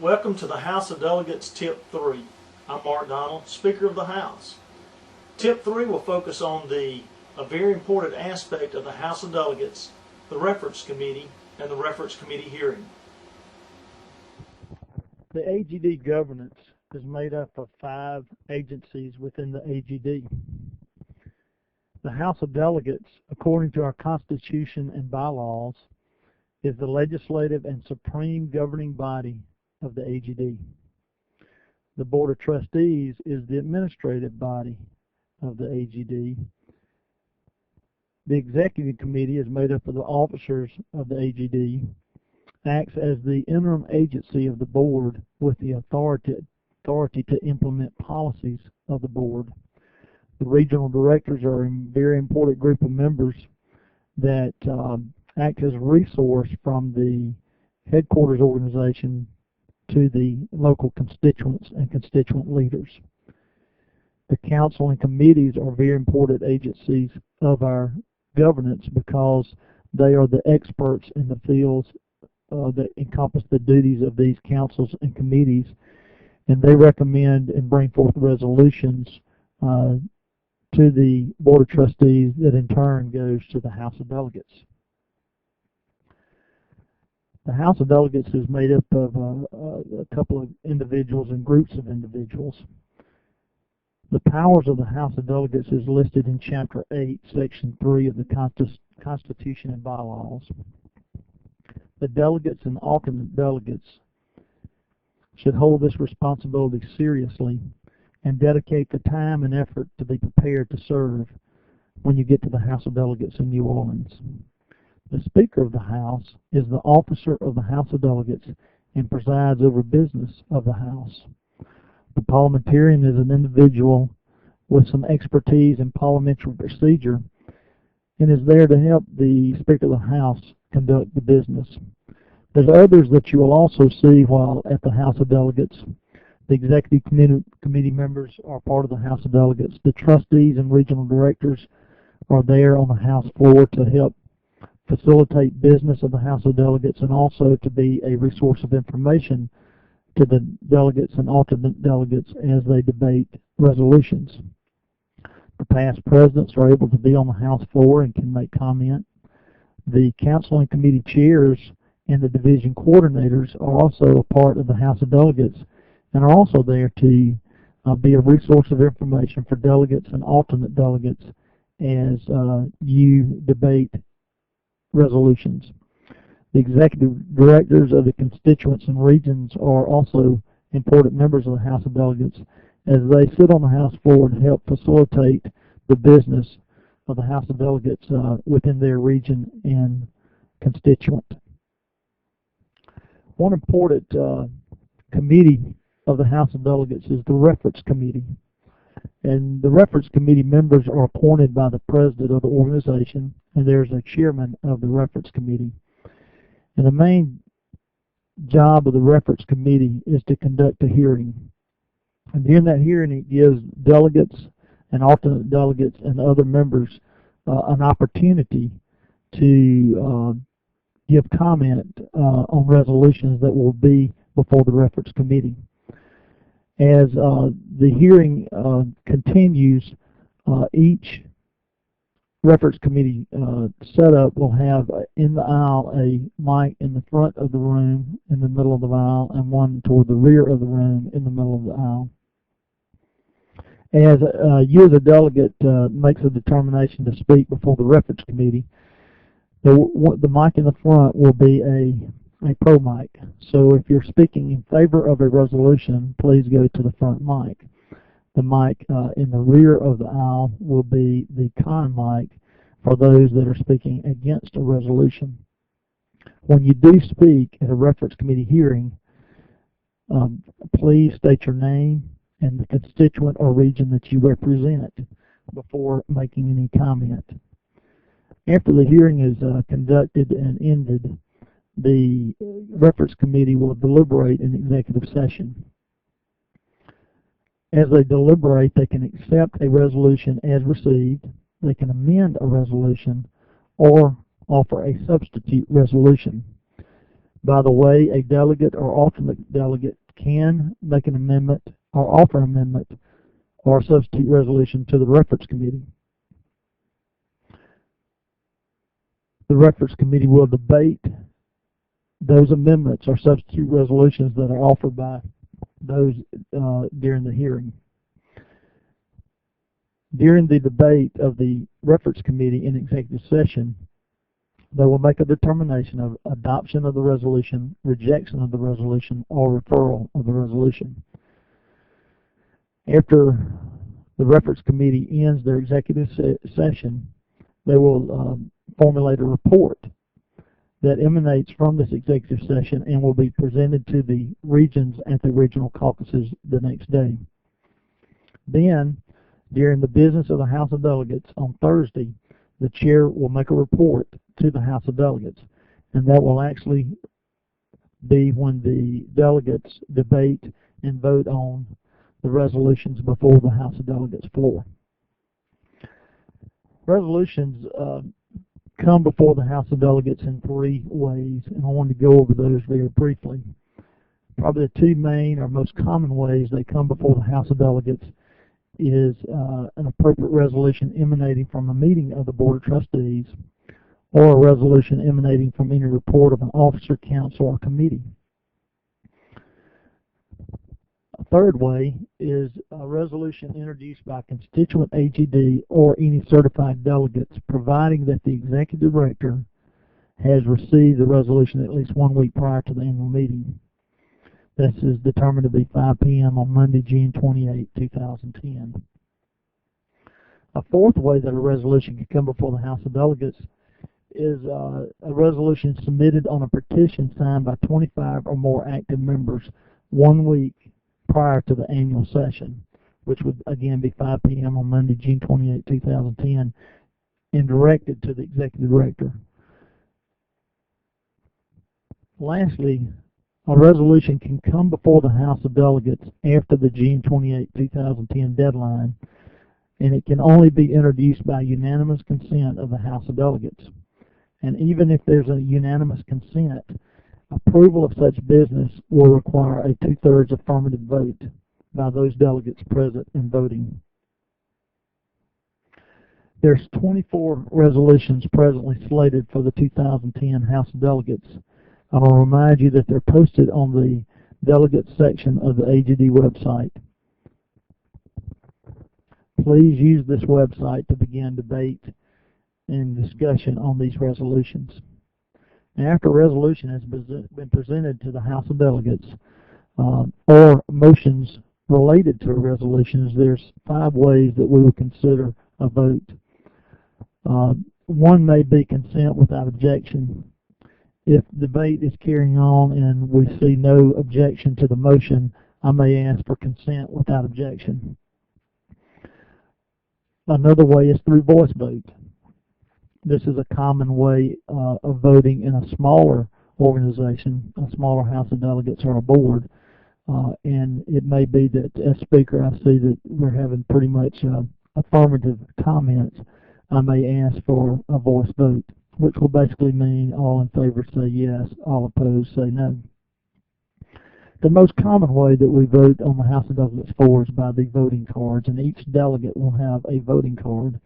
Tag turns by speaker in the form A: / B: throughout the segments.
A: Welcome to the House of Delegates Tip 3. I'm Mark Donald, Speaker of the House. Tip 3 will focus on a very important aspect of the House of Delegates, the Reference Committee and the Reference Committee hearing.
B: The AGD Governance is made up of 5 agencies within the AGD. The House of Delegates, according to our Constitution and bylaws, is the legislative and supreme governing body of the AGD. The Board of Trustees is the administrative body of the AGD. The Executive Committee is made up of the officers of the AGD, acts as the interim agency of the Board with the authority to implement policies of the Board. The regional directors are a very important group of members that act as a resource from the headquarters organization to the local constituents and constituent leaders. The council and committees are very important agencies of our governance because they are the experts in the fields that encompass the duties of these councils and committees, and they recommend and bring forth resolutions to the Board of Trustees that in turn goes to the House of Delegates. The House of Delegates is made up of a couple of individuals and groups of individuals. The powers of the House of Delegates is listed in Chapter 8, Section 3 of the Constitution and bylaws. The delegates and alternate delegates should hold this responsibility seriously and dedicate the time and effort to be prepared to serve when you get to the House of Delegates in New Orleans. The Speaker of the House is the officer of the House of Delegates and presides over business of the House. The parliamentarian is an individual with some expertise in parliamentary procedure and is there to help the Speaker of the House conduct the business. There's others that you will also see while at the House of Delegates. The Executive Committee members are part of the House of Delegates. The trustees and regional directors are there on the House floor to help facilitate business of the House of Delegates and also to be a resource of information to the delegates and alternate delegates as they debate resolutions. The past presidents are able to be on the House floor and can make comment. The council and committee chairs and the division coordinators are also a part of the House of Delegates and are also there to be a resource of information for delegates and alternate delegates as you debate resolutions. The executive directors of the constituents and regions are also important members of the House of Delegates as they sit on the House floor and help facilitate the business of the House of Delegates within their region and constituent. One important committee of the House of Delegates is the Reference Committee. And the Reference Committee members are appointed by the President of the organization, and there's a chairman of the Reference Committee. And the main job of the Reference Committee is to conduct a hearing. And during that hearing, it gives delegates and alternate delegates and other members an opportunity to give comment on resolutions that will be before the Reference Committee. As the hearing continues, each Reference Committee setup will have in the aisle a mic in the front of the room, in the middle of the aisle, and one toward the rear of the room in the middle of the aisle. As you as a delegate makes a determination to speak before the Reference Committee, the mic in the front will be a pro mic. So if you're speaking in favor of a resolution, please go to the front mic. The mic in the rear of the aisle will be the con mic for those that are speaking against a resolution. When you do speak at a Reference Committee hearing, please state your name and the constituent or region that you represent before making any comment. After the hearing is conducted and ended, the Reference Committee will deliberate in executive session. As they deliberate, they can accept a resolution as received, they can amend a resolution, or offer a substitute resolution. By the way, a delegate or alternate delegate can make an amendment or offer an amendment or a substitute resolution to the reference committee. The reference committee will debate those amendments or substitute resolutions that are offered by those during the hearing. During the debate of the reference committee in executive session, they will make a determination of adoption of the resolution, rejection of the resolution, or referral of the resolution. After the reference committee ends their executive session, they will formulate a report that emanates from this executive session and will be presented to the regions at the regional caucuses the next day. Then, during the business of the House of Delegates on Thursday, the chair will make a report to the House of Delegates, and that will actually be when the delegates debate and vote on the resolutions before the House of Delegates floor. Resolutions come before the House of Delegates in three ways, and I wanted to go over those very briefly. Probably the two main or most common ways they come before the House of Delegates is an appropriate resolution emanating from a meeting of the Board of Trustees, or a resolution emanating from any report of an officer, council, or committee. A third way is a resolution introduced by constituent AGD or any certified delegates, providing that the executive director has received the resolution at least 1 week prior to the annual meeting. This is determined to be 5 p.m. on Monday, June 28, 2010. A fourth way that a resolution can come before the House of Delegates is a resolution submitted on a petition signed by 25 or more active members 1 week prior to the annual session, which would again be 5 p.m. on Monday, June 28, 2010, and directed to the executive director. Lastly, a resolution can come before the House of Delegates after the June 28, 2010 deadline, and it can only be introduced by unanimous consent of the House of Delegates. And even if there's a unanimous consent, approval of such business will require a 2/3 affirmative vote by those delegates present and voting. There's 24 resolutions presently slated for the 2010 House of Delegates. I will remind you that they're posted on the Delegates section of the AGD website. Please use this website to begin debate and discussion on these resolutions. And after a resolution has been presented to the House of Delegates, or motions related to resolutions, there's 5 ways that we will consider a vote. One may be consent without objection. If debate is carrying on and we see no objection to the motion, I may ask for consent without objection. Another way is through voice vote. This is a common way of voting in a smaller organization, a smaller House of Delegates or a board. And it may be that as Speaker, I see that we're having pretty much affirmative comments. I may ask for a voice vote, which will basically mean all in favor say yes, all opposed say no. The most common way that we vote on the House of Delegates floor is by the voting cards, and each delegate will have a voting card.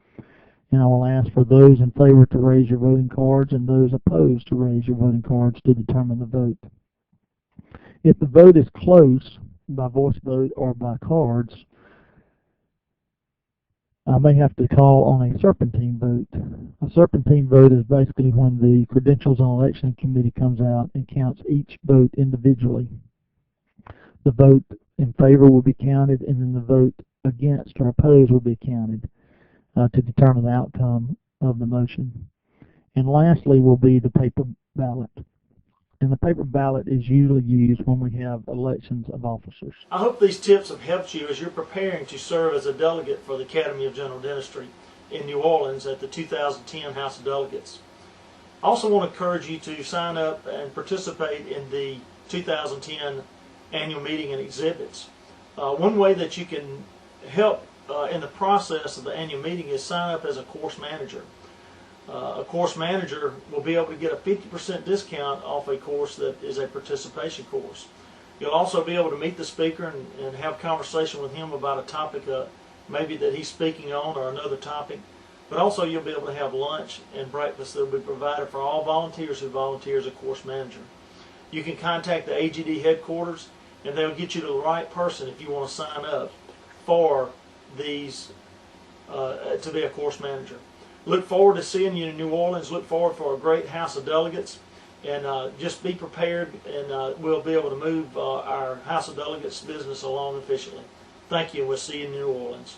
B: And I will ask for those in favor to raise your voting cards and those opposed to raise your voting cards to determine the vote. If the vote is close by voice vote or by cards, I may have to call on a serpentine vote. A serpentine vote is basically when the Credentials and Election Committee comes out and counts each vote individually. The vote in favor will be counted, and then the vote against or opposed will be counted to determine the outcome of the motion. And lastly will be the paper ballot. And the paper ballot is usually used when we have elections of officers.
A: I hope these tips have helped you as you're preparing to serve as a delegate for the Academy of General Dentistry in New Orleans at the 2010 House of Delegates. I also want to encourage you to sign up and participate in the 2010 annual meeting and exhibits. One way that you can help in the process of the annual meeting is sign up as a course manager. A course manager will be able to get a 50% discount off a course that is a participation course. You'll also be able to meet the speaker and have conversation with him about a topic maybe that he's speaking on or another topic. But also you'll be able to have lunch and breakfast that will be provided for all volunteers who volunteer as a course manager. You can contact the AGD headquarters and they'll get you to the right person if you want to sign up for these to be a course manager. Look forward to seeing you in New Orleans. Look forward for a great House of Delegates. And just be prepared, and we'll be able to move our House of Delegates business along efficiently. Thank you, and we'll see you in New Orleans.